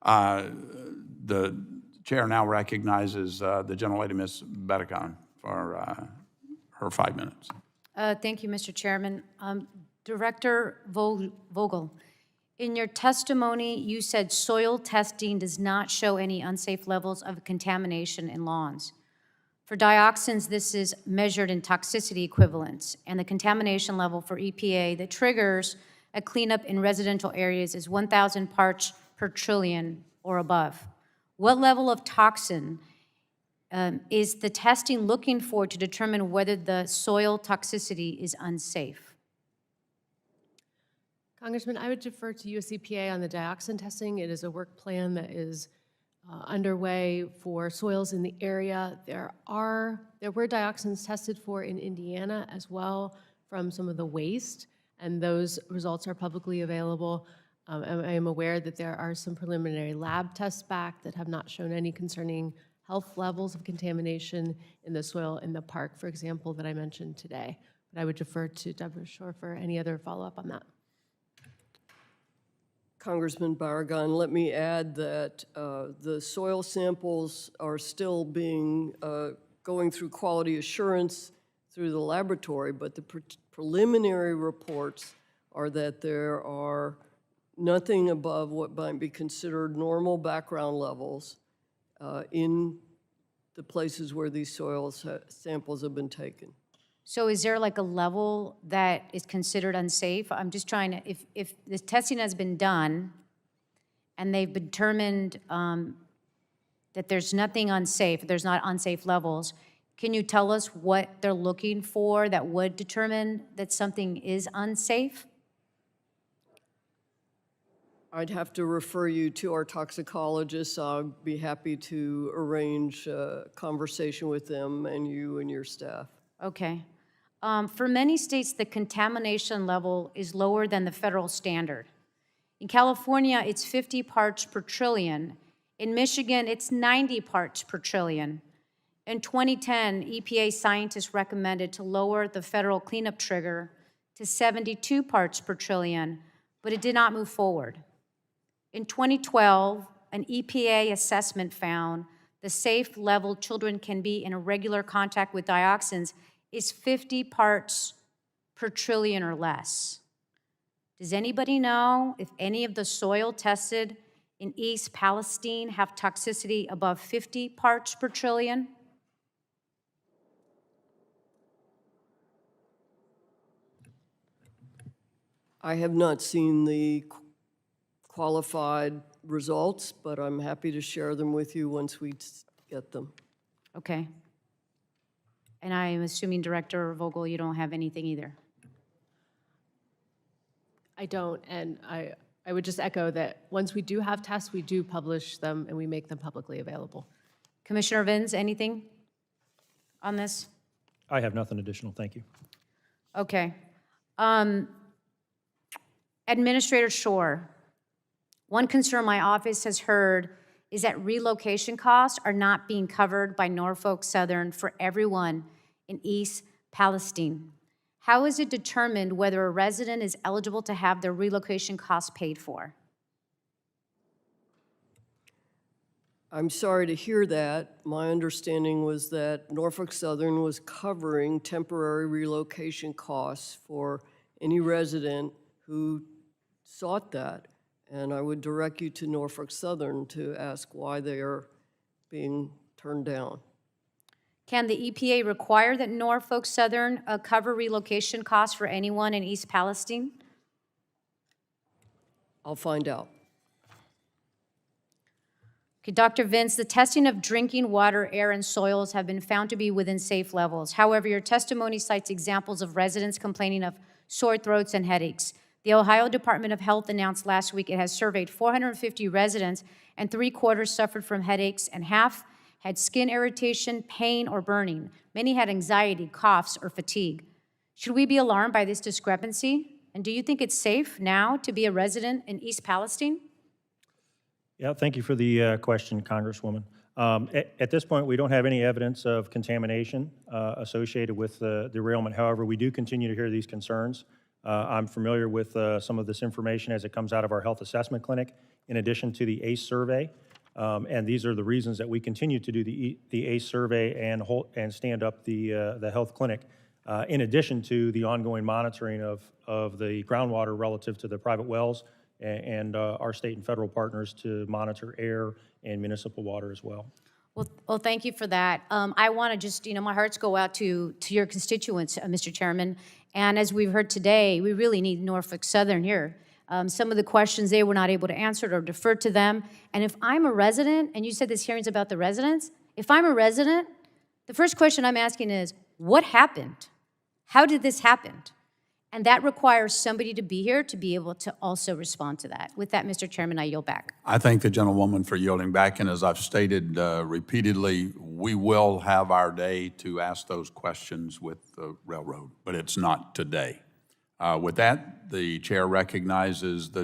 The chair now recognizes the gentlelady, Ms. Barragán, for her 5 minutes. Thank you, Mr. Chairman. Director Vogel, in your testimony, you said soil testing does not show any unsafe levels of contamination in lawns. For dioxins, this is measured in toxicity equivalents, and the contamination level for EPA that triggers a cleanup in residential areas is 1,000 parts per trillion or above. What level of toxin is the testing looking for to determine whether the soil toxicity is unsafe? Congressman, I would defer to US EPA on the dioxin testing. It is a work plan that is underway for soils in the area. There were dioxins tested for in Indiana as well from some of the waste, and those results are publicly available. I am aware that there are some preliminary lab tests back that have not shown any concerning health levels of contamination in the soil in the park, for example, that I mentioned today. But I would defer to Deborah Shore for any other follow-up on that. Congressman Barragán, let me add that the soil samples are still being going through quality assurance through the laboratory, but the preliminary reports are that there are nothing above what might be considered normal background levels in the places where these soil samples have been taken. So is there like a level that is considered unsafe? I'm just trying to, if the testing has been done and they've determined that there's nothing unsafe, there's not unsafe levels, can you tell us what they're looking for that would determine that something is unsafe? I'd have to refer you to our toxicologists. I'll be happy to arrange a conversation with them and you and your staff. Okay. For many states, the contamination level is lower than the federal standard. In California, it's 50 parts per trillion. In Michigan, it's 90 parts per trillion. In 2010, EPA scientists recommended to lower the federal cleanup trigger to 72 parts per trillion, but it did not move forward. In 2012, an EPA assessment found the safe level children can be in a regular contact with dioxins is 50 parts per trillion or less. Does anybody know if any of the soil tested in East Palestine have toxicity above 50 parts per trillion? I have not seen the qualified results, but I'm happy to share them with you once we get them. Okay. And I am assuming, Director Vogel, you don't have anything either. I don't, and I would just echo that once we do have tests, we do publish them and we make them publicly available. Commissioner Vins, anything on this? I have nothing additional, thank you. Okay. Administrator Shore, one concern my office has heard is that relocation costs are not being covered by Norfolk Southern for everyone in East Palestine. How is it determined whether a resident is eligible to have their relocation costs paid for? I'm sorry to hear that. My understanding was that Norfolk Southern was covering temporary relocation costs for any resident who sought that. And I would direct you to Norfolk Southern to ask why they are being turned down. Can the EPA require that Norfolk Southern cover relocation costs for anyone in East Palestine? I'll find out. Okay, Dr. Vince, the testing of drinking water, air, and soils have been found to be within safe levels. However, your testimony cites examples of residents complaining of sore throats and headaches. The Ohio Department of Health announced last week it has surveyed 450 residents, and 3/4 suffered from headaches, and half had skin irritation, pain, or burning. Many had anxiety, coughs, or fatigue. Should we be alarmed by this discrepancy? And do you think it's safe now to be a resident in East Palestine? Yeah, thank you for the question, Congresswoman. At this point, we don't have any evidence of contamination associated with the derailment. However, we do continue to hear these concerns. I'm familiar with some of this information as it comes out of our health assessment clinic in addition to the ACE survey. And these are the reasons that we continue to do the ACE survey and stand up the health clinic, in addition to the ongoing monitoring of the groundwater relative to the private wells and our state and federal partners to monitor air and municipal water as well. Well, thank you for that. I want to just, my hearts go out to your constituents, Mr. Chairman. And as we've heard today, we really need Norfolk Southern here. Some of the questions they were not able to answer or defer to them. And if I'm a resident, and you said this hearing's about the residents, if I'm a resident, the first question I'm asking is, what happened? How did this happen? And that requires somebody to be here to be able to also respond to that. With that, Mr. Chairman, I yield back. I thank the gentlewoman for yielding back, and as I've stated repeatedly, we will have our day to ask those questions with the railroad, but it's not today. With that, the chair recognizes the